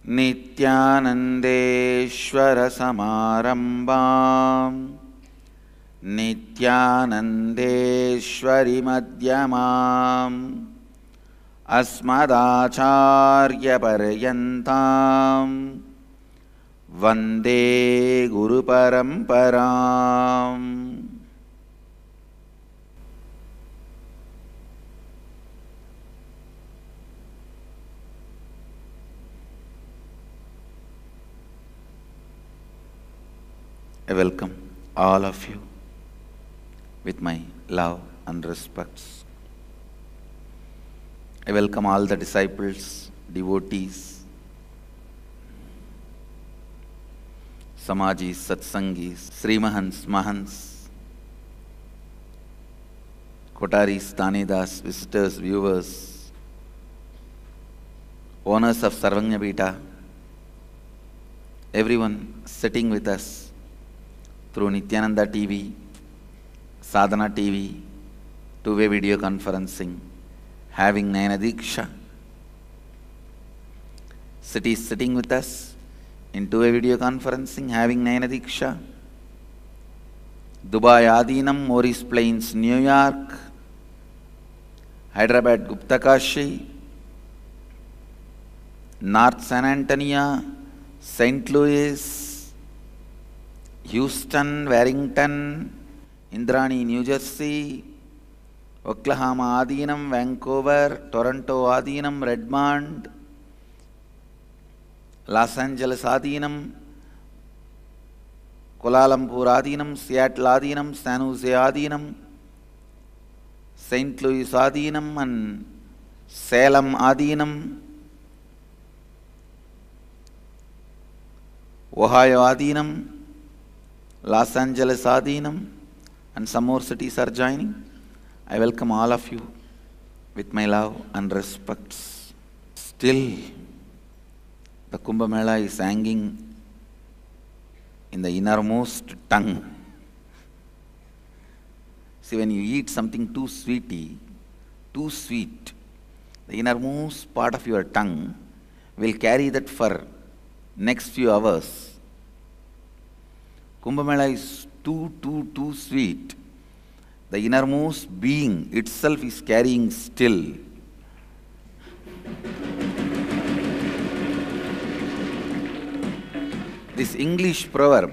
नित्यानन्देश्वरसमारम्भाम् नित्यानन्देश्वरिमध्यमाम् अस्मदाचार्यपर्यन्ताम् वन्दे गुरुपरम्पराम्। I welcome all of you with my love and respects. I welcome all the disciples, devotees, Samajis, Satsangis, Srimahans, Mahans, Kotaris, Tanedas, visitors, viewers, owners of Sarvanyapita, everyone sitting with us through Nityananda TV, Sadhana TV, two-way video conferencing, having Nayana Diksha. Cities sitting with us in two-way video conferencing, having Nayana Diksha. Dubai Adinam, Morris Plains, New York. Hyderabad Gupta Kashi. North San Antonio, St. Louis, Houston, Warrington, Indrani, New Jersey, Oklahoma Adinam, Vancouver, Toronto Adinam, Redmond, Los Angeles Adinam, Kuala Lumpur Adinam, Seattle Adinam, San Jose Adinam, St. Louis Adinam and Salem Adinam, Ohio Adinam, Los Angeles Adinam, and some more cities are joining. I welcome all of you with my love and respects. Still, the Kumbh Mela is hanging in the innermost tongue. See, when you eat something too sweet, the innermost part of your tongue will carry that for next few hours. Kumbh Mela is too sweet. The innermost being itself is carrying still. This English proverb,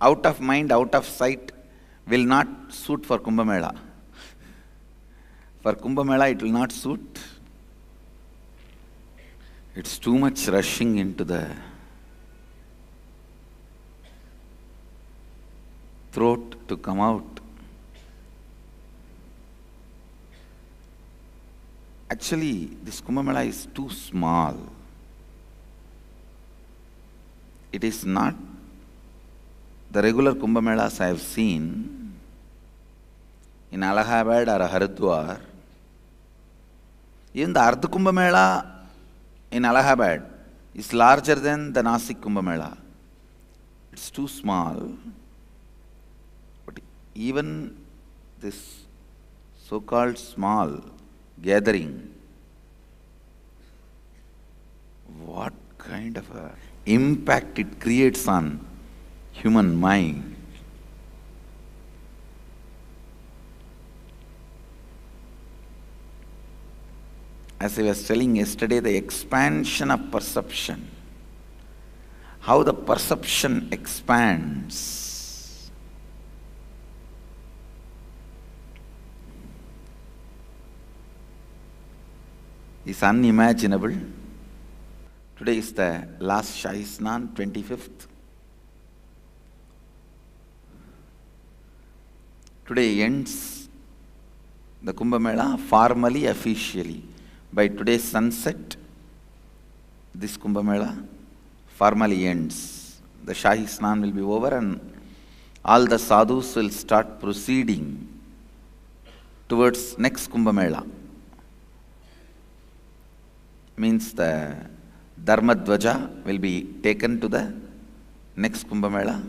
out of mind, out of sight, will not suit for Kumbh Mela. For Kumbh Mela, it will not suit. It's too much rushing into the throat to come out. Actually, this Kumbh Mela is too small. It is not the regular Kumbh Melas I have seen in Allahabad or Haridwar. Even the Ardha Kumbh Mela in Allahabad is larger than the Nasik Kumbh Mela. It's too small. But even this so-called small gathering, what kind of a impact it creates on human mind. As I was telling yesterday, the expansion of perception, how the perception expands. Is unimaginable. Today is the last Shahi Snan, 25th. Today ends the Kumbh Mela formally, officially. By today's sunset, this Kumbh Mela formally ends. The Shahi Snan will be over and all the sadhus will start proceeding towards next Kumbh Mela. Means the Dharma Dvaja will be taken to the next Kumbh Mela.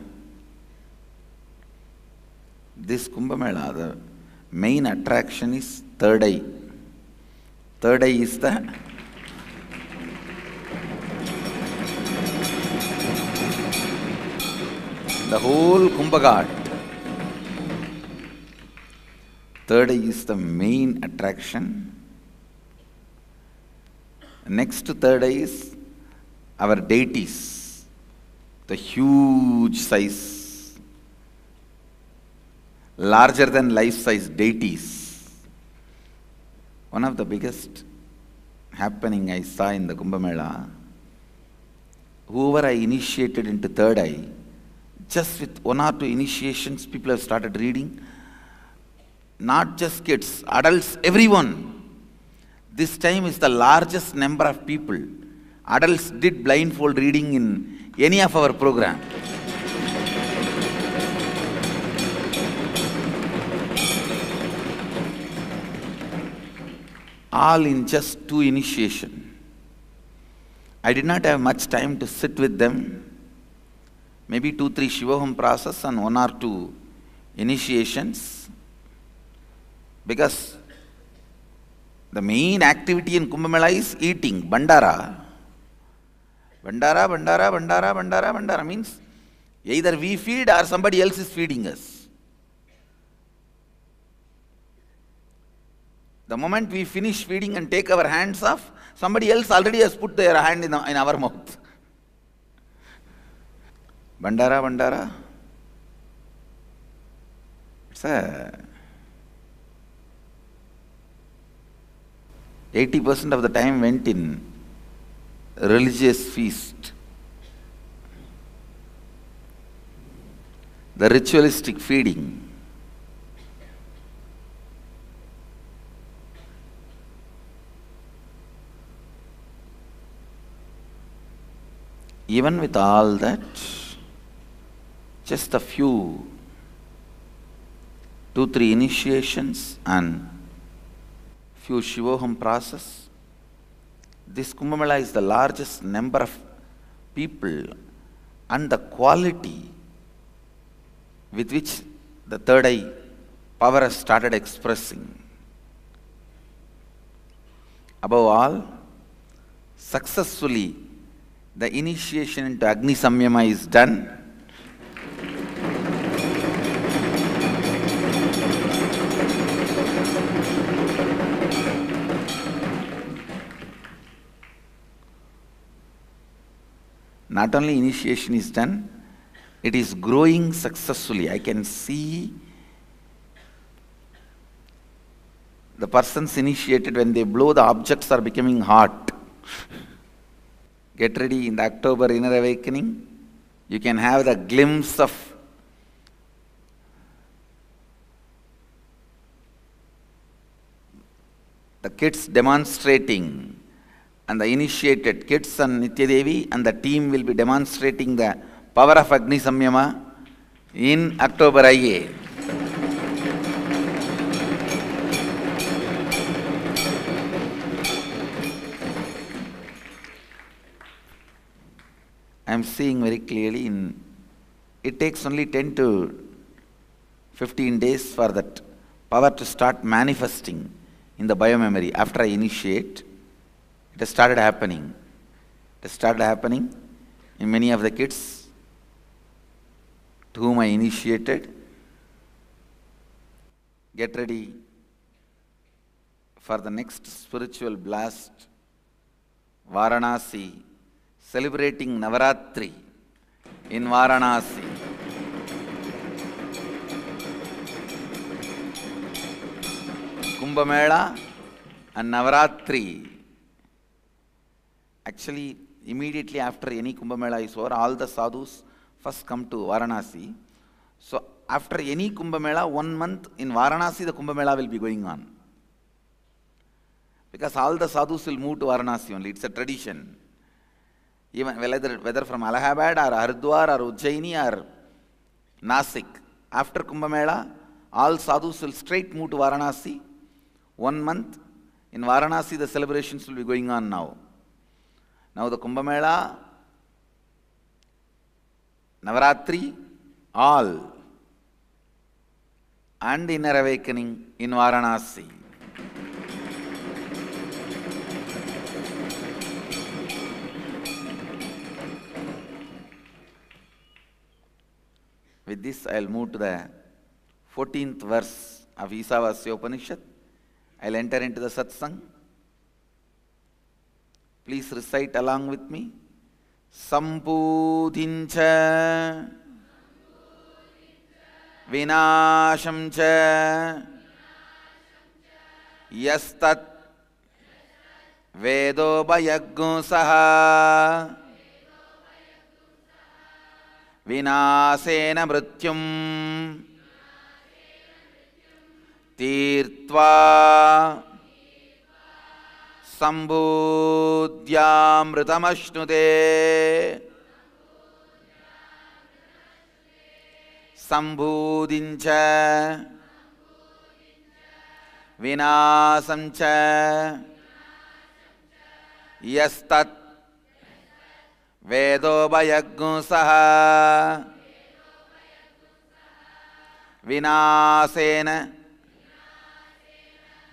This Kumbh Mela, the main attraction is third eye. Third eye is the The whole Kumbh Ghat. Third eye is the main attraction. Next to third eye is our deities, the huge size, larger than life size deities. One of the biggest happening I saw in the Kumbh Mela, whoever I initiated into third eye, just with one or two initiations, people have started reading. Not just kids, adults, everyone. This time is the largest number of people. Adults did blindfold reading in any of our program. All in just 2 initiation. I did not have much time to sit with them. Maybe 2-3 Shivoham process and 1 or 2 initiations. Because the main activity in Kumbh Mela is eating, Bandara. Bandara, Bandara, Bandara, Bandara, Bandara means either we feed or somebody else is feeding us. The moment we finish feeding and take our hands off, somebody else already has put their hand in our mouth. Bandara, Bandara. It's a 80% of the time went in religious feast. The ritualistic feeding. Even with all that, just a few 2-3 initiations and few Shivoham process. This Kumbh Mela is the largest number of people and the quality with which the third eye power has started expressing. Above all, successfully the initiation into Agni Samyama is done. Not only initiation is done, it is growing successfully. I can see the persons initiated, when they blow, the objects are becoming hot. Get ready in the October Inner Awakening. You can have the glimpse of the kids demonstrating, and the initiated kids and Nitya Devi and the team will be demonstrating the power of Agni Samyama in October IA. I am seeing very clearly, it takes only 10 to 15 days for that power to start manifesting in the biomemory. After I initiate, it has started happening. It has started happening in many of the kids to whom I initiated. Get ready for the next spiritual blast, Varanasi, celebrating Navaratri in Varanasi. Kumbh Mela and Navaratri. Actually, immediately after any Kumbh Mela is over, all the sadhus first come to Varanasi. So, after any Kumbh Mela, 1 month in Varanasi, the Kumbh Mela will be going on. Because all the sadhus will move to Varanasi only. It's a tradition. Even whether from Allahabad or Haridwar or Ujjaini or Nasik, after Kumbh Mela, all sadhus will straight move to Varanasi. 1 month in Varanasi, the celebrations will be going on now. Now the Kumbh Mela, Navaratri, all, and Inner Awakening in Varanasi. this, I'll move to the 14th verse of Isavasya Upanishad. I'll enter into the satsang. Please recite along with me. Sambudhincha Vinashamcha Yastat Vedobhayaggusaha Vinasena Mrityum Tirtva Sambudhyamritamashnude Sambudhincha Vinasamcha Yastat Vedobhayaggusaha Vinasena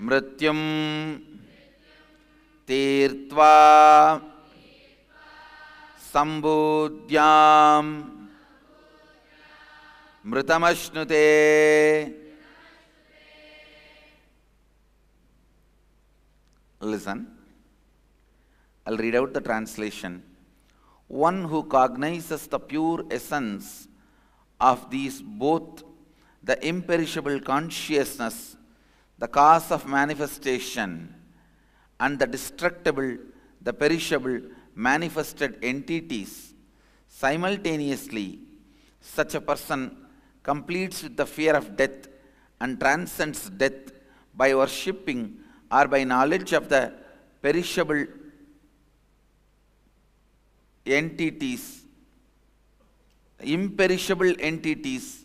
Mrityum Tirtva Sambudhyam Mritamashnute. Listen, I'll read out the translation. One who cognizes the pure essence of these both, the imperishable consciousness, the cause of manifestation, and the destructible, the perishable, manifested entities, simultaneously, such a person completes with the fear of death and transcends death by worshipping or by knowledge of the perishable entities, imperishable entities,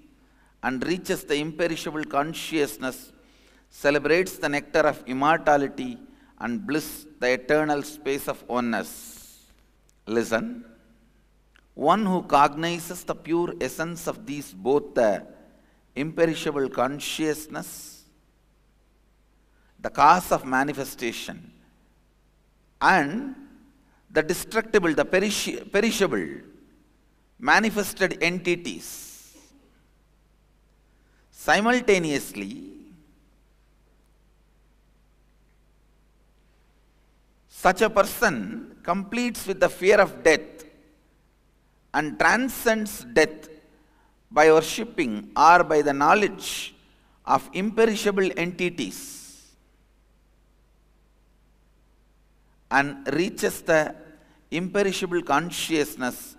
and reaches the imperishable consciousness, celebrates the nectar of immortality and bliss, the eternal space of oneness. Listen. One who cognizes the pure essence of these both, the imperishable consciousness, the cause of manifestation, and the destructible, the perishable, manifested entities, simultaneously, such a person completes with the fear of death and transcends death by worshipping or by the knowledge of imperishable entities, and reaches the imperishable consciousness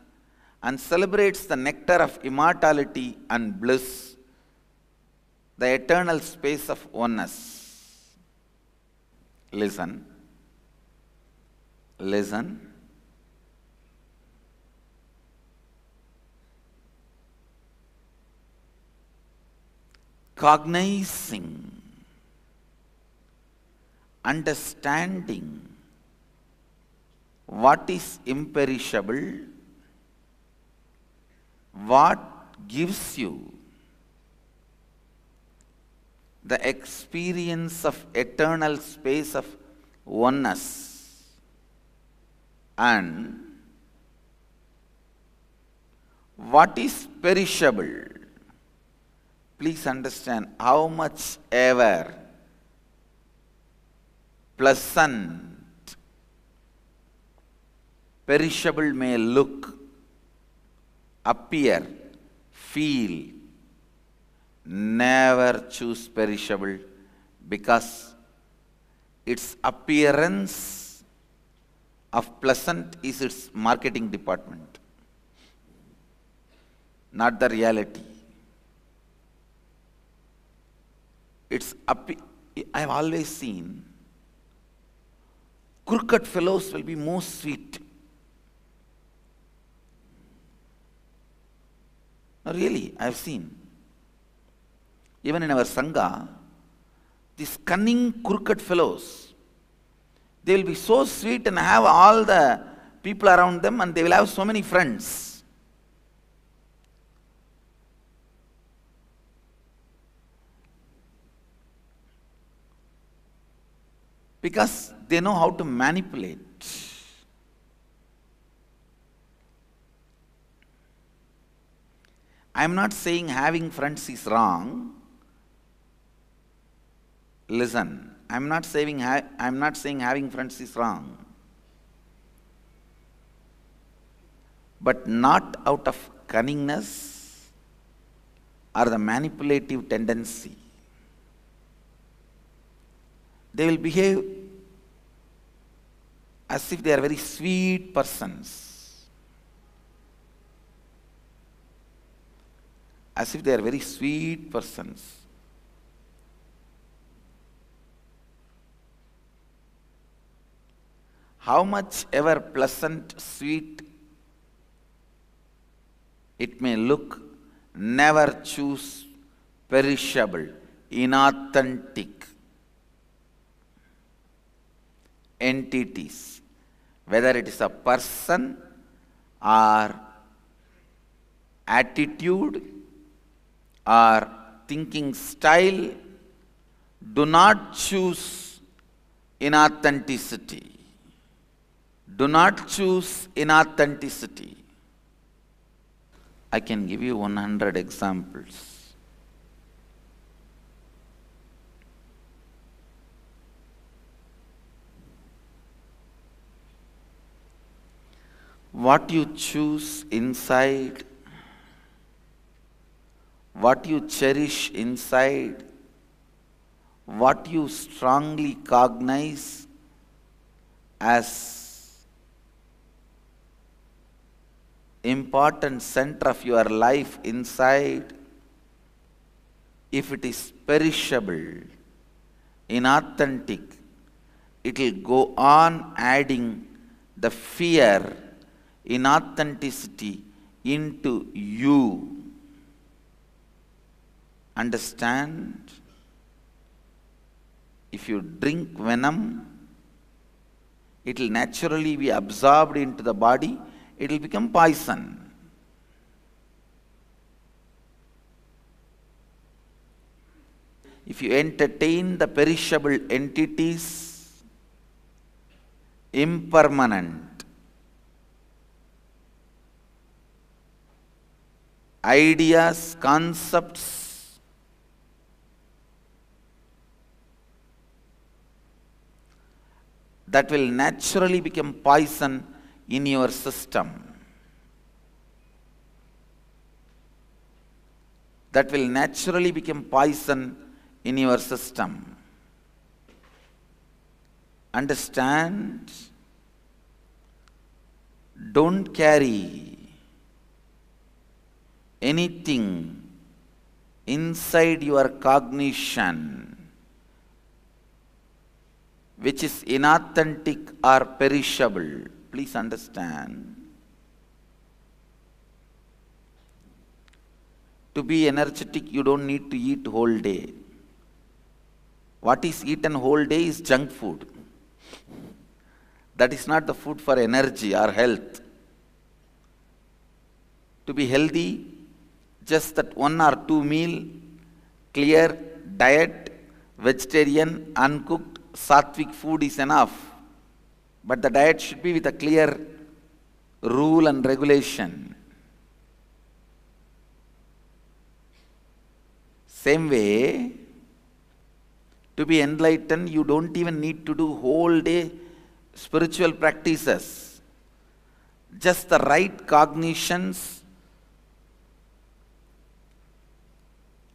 and celebrates the nectar of immortality and bliss, the eternal space of oneness. Listen. Listen. Cognizing, understanding what is imperishable, what gives you the experience of eternal space of oneness, and what is perishable. Please understand how much ever pleasant perishable may look, appear, feel, never choose perishable, because its appearance of pleasant is its marketing department, not the reality. I have always seen crooked fellows will be most sweet. No, really, I have seen. Even in our Sangha, these cunning crooked fellows, they will be so sweet and have all the people around them, and they will have so many friends. Because they know how to manipulate. I'm not saying having friends is wrong. Listen, I'm not saying having friends is wrong. But not out of cunningness or the manipulative tendency. They will behave as if they are very sweet persons. As if they are very sweet persons. How much ever pleasant, sweet it may look, never choose perishable, inauthentic entities, whether it is a person or attitude or thinking style. Do not choose inauthenticity. Do not choose inauthenticity. I can give you 100 examples. What you choose inside, what you cherish inside, what you strongly cognize as important center of your life inside, if it is perishable, inauthentic, it will go on adding the fear, inauthenticity into you. Understand? If you drink venom, it will naturally be absorbed into the body. It will become poison. If you entertain the perishable entities, impermanent, ideas, concepts, that will naturally become poison in your system. That will naturally become poison in your system. Understand? Don't carry anything inside your cognition which is inauthentic or perishable. Please understand. To be energetic, you don't need to eat whole day. What is eaten whole day is junk food. That is not the food for energy or health. To be healthy, just that 1 or 2 meal, clear diet, vegetarian, uncooked, sattvic food is enough. But the diet should be with a clear rule and regulation. Same way, to be enlightened, you don't even need to do whole day spiritual practices. Just the right cognitions,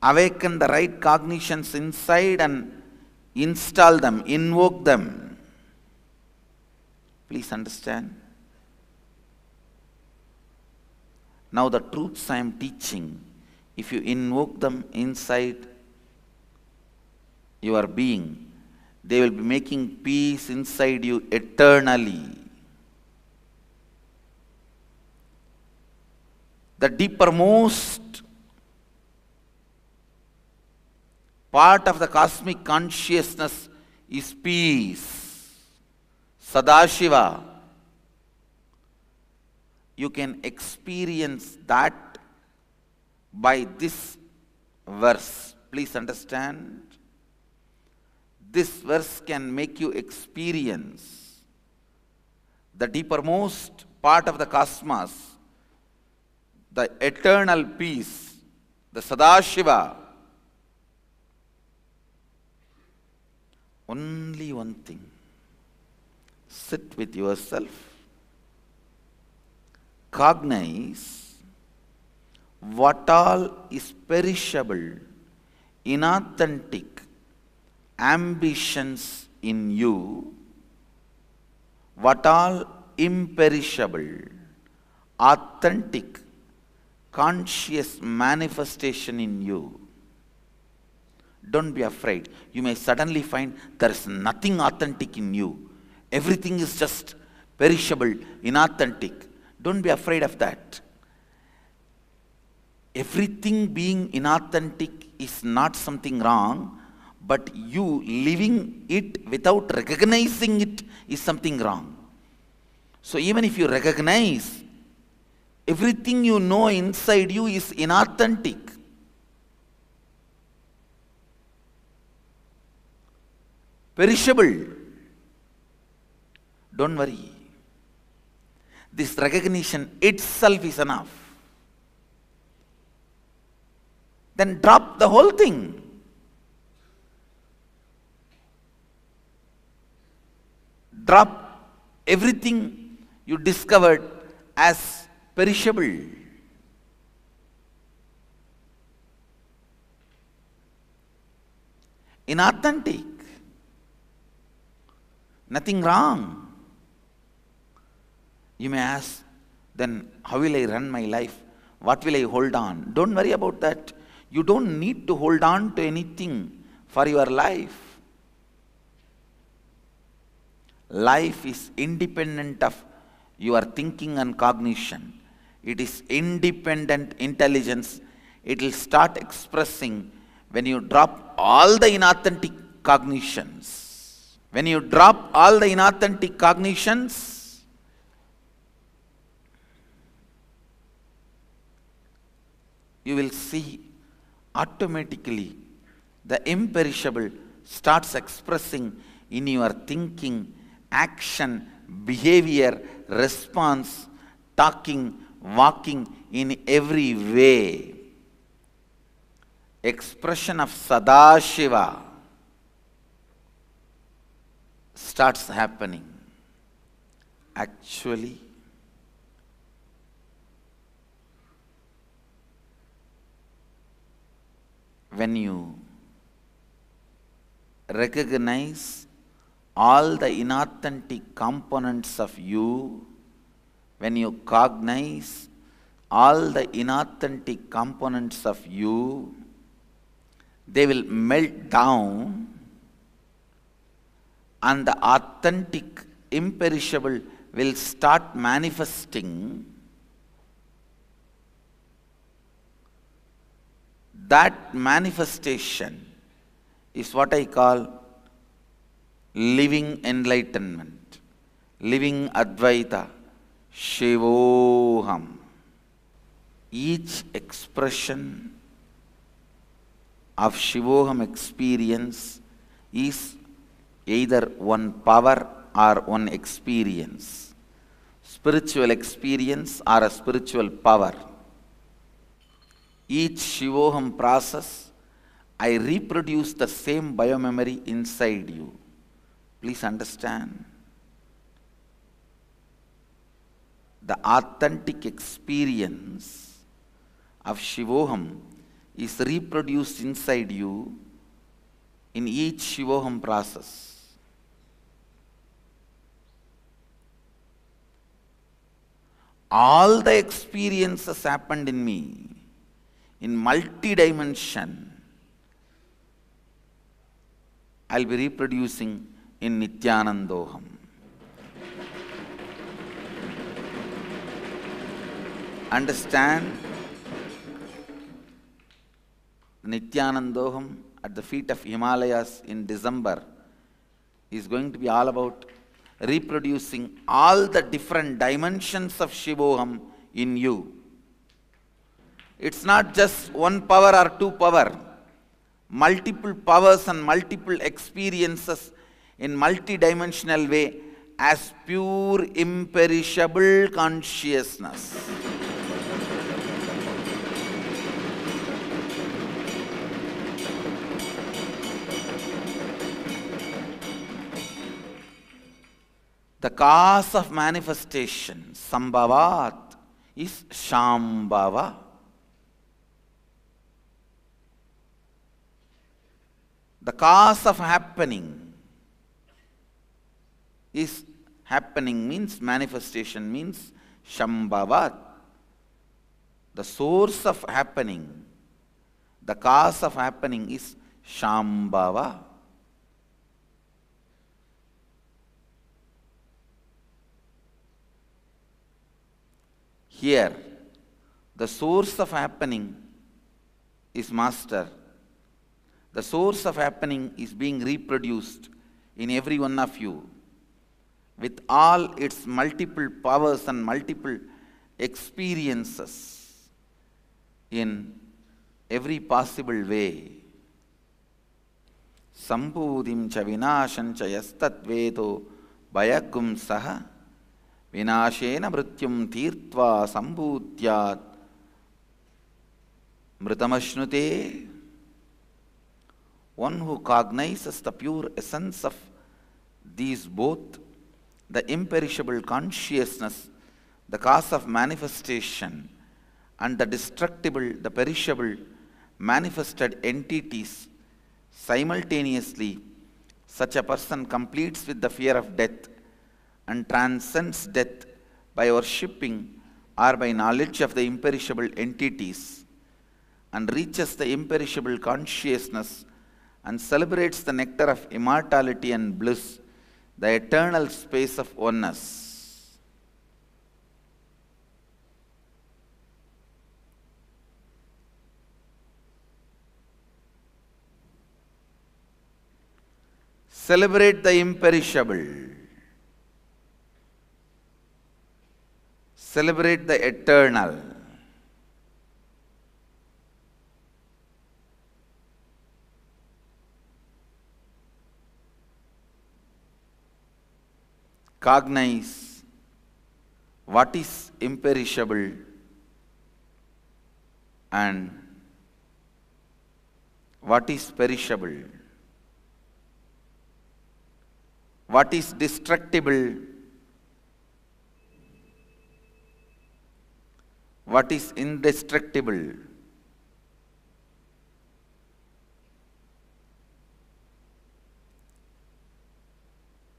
awaken the right cognitions inside and install them, invoke them. Please understand. Now the truths I am teaching, if you invoke them inside your being, they will be making peace inside you eternally. The deepermost part of the cosmic consciousness is peace. Sadashiva. You can experience that by this verse. Please understand. This verse can make you experience the deepermost part of the cosmos, the eternal peace the Sadashiva. Only one thing. Sit with yourself. Cognize what all is perishable, inauthentic ambitions in you, what all imperishable, authentic, conscious manifestation in you. Don't be afraid. You may suddenly find there is nothing authentic in you. Everything is just perishable, inauthentic. Don't be afraid of that. Everything being inauthentic is not something wrong, but you living it without recognizing it is something wrong. So even if you recognize, everything you know inside you is inauthentic. Perishable. Don't worry. This recognition itself is enough. Then drop the whole thing. Drop everything you discovered as perishable. Inauthentic. Nothing wrong. You may ask, then how will I run my life? What will I hold on? Don't worry about that. You don't need to hold on to anything for your life. Life is independent of your thinking and cognition. It is independent intelligence. It will start expressing when you drop all the inauthentic cognitions. When you drop all the inauthentic cognitions, you will see automatically the imperishable starts expressing in your thinking, action, behavior, response, talking, walking, in every way. Expression of Sadashiva starts happening. Actually, when you recognize all the inauthentic components of you, when you cognize all the inauthentic components of you, they will melt down and the authentic, imperishable will start manifesting. That manifestation is what I call living enlightenment, living Advaita, Shivoham. Each expression of Shivoham experience is either one power or one experience. Spiritual experience or a spiritual power. Each Shivoham process, I reproduce the same biomemory inside you. Please understand. The authentic experience of Shivoham is reproduced inside you in each Shivoham process. All the experiences happened in me in multi-dimension. I'll be reproducing in Nityanandoham. Understand? Nityanandoham at the feet of Himalayas in December is going to be all about reproducing all the different dimensions of Shivoham in you. It's not just one power or two power. Multiple powers and multiple experiences in multidimensional way as pure imperishable consciousness. The cause of manifestation, sambhavat, is shambhava. The cause of happening is happening means manifestation means shambhavat. The source of happening, the cause of happening is shambhava. Here, the source of happening is master. The source of happening is being reproduced in every one of you with all its multiple powers and multiple experiences in every possible way. Sambhudim cha vinasham cha yastat vedo bhayagum saha vinashena mrityum tirtva sambhutyat mritamashnute. One who cognizes the pure essence of these both, the imperishable consciousness, the cause of manifestation, and the destructible, the perishable, manifested entities simultaneously, such a person completes with the fear of death and transcends death by worshipping or by knowledge of the imperishable entities, and reaches the imperishable consciousness and celebrates the nectar of immortality and bliss, the eternal space of oneness. Celebrate the imperishable. Celebrate the eternal. Cognize what is imperishable and what is perishable, what is destructible, what is indestructible.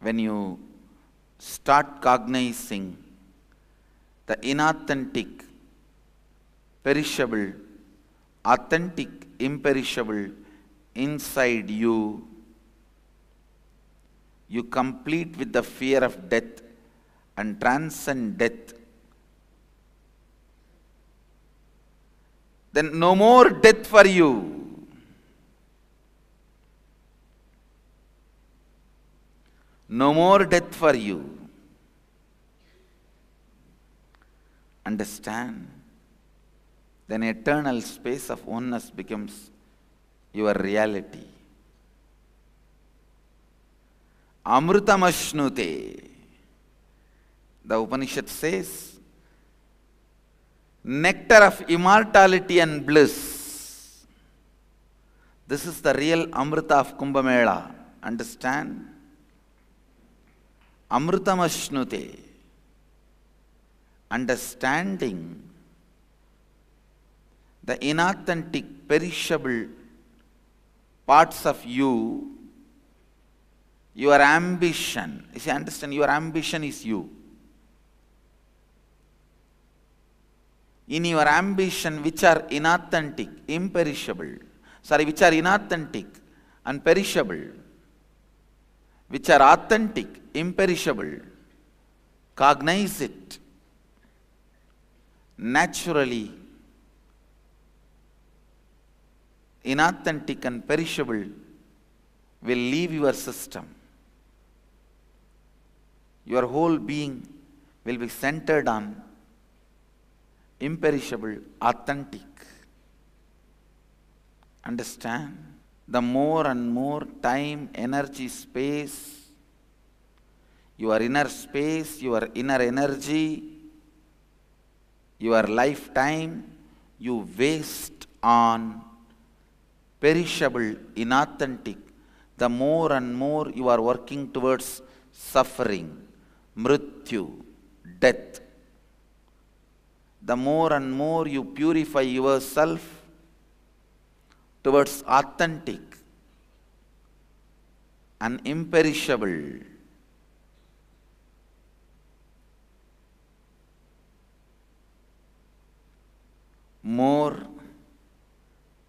When you start cognizing the inauthentic, perishable, authentic, imperishable inside you, you complete with the fear of death and transcend death. Then no more death for you. No more death for you. Understand? Then eternal space of oneness becomes your reality. Amrutamashnute. The Upanishad says, nectar of immortality and bliss. This is the real Amrita of Kumbh Mela. Understand? Amrutamashnute. Understanding the inauthentic, perishable parts of you, your ambition. You see, understand, your ambition is you. In your ambition, which are inauthentic, imperishable, which are inauthentic and perishable, which are authentic, imperishable, cognize it. Naturally, inauthentic and perishable will leave your system. Your whole being will be centered on imperishable, authentic. Understand? The more and more time, energy, space, your inner space, your inner energy, your lifetime, you waste on perishable, inauthentic, the more and more you are working towards suffering, mrityu, death. The more and more you purify yourself towards authentic and imperishable, more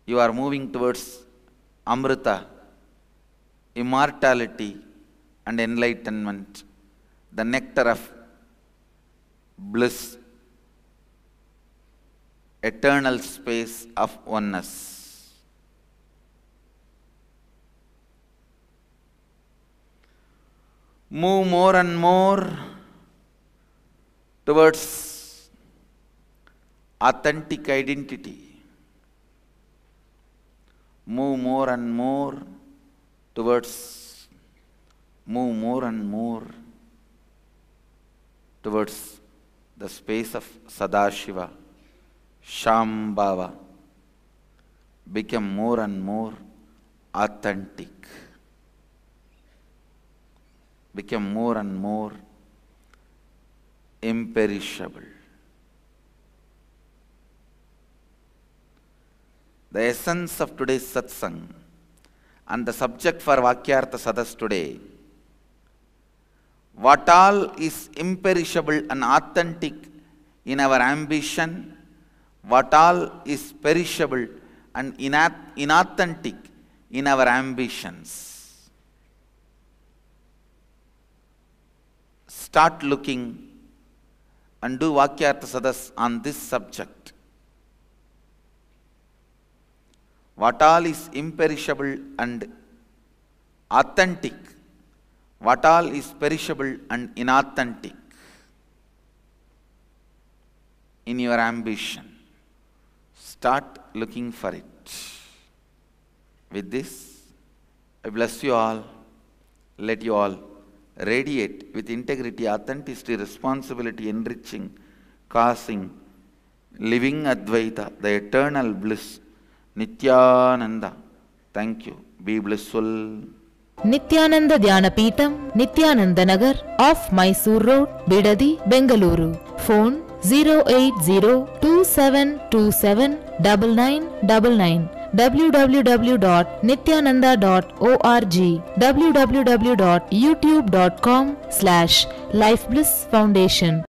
you are moving towards Amrita, immortality and enlightenment, the nectar of bliss, eternal space of oneness. Move more and more towards authentic identity. Move more and more towards the space of Sadashiva, Shambhava. Become more and more authentic. Become more and more imperishable. The essence of today's satsang and the subject for Vakyartha Sadas today, what all is imperishable and authentic in our ambition, what all is perishable and inauthentic in our ambitions. Start looking and do Vakyartha Sadas on this subject. What all is imperishable and authentic, what all is perishable and inauthentic in your ambition. Start looking for it. With this, I bless you all. Let you all radiate with integrity, authenticity, responsibility, enriching, causing, living Advaita, the eternal bliss, Nityananda. Thank you. Be blissful. Nityananda Dhyanapitham, Nityananda Nagar, off Mysore Road, Bidadi, Bengaluru. Phone 08027279999. www.nityananda.org. www.youtube.com/Life Bliss Foundation.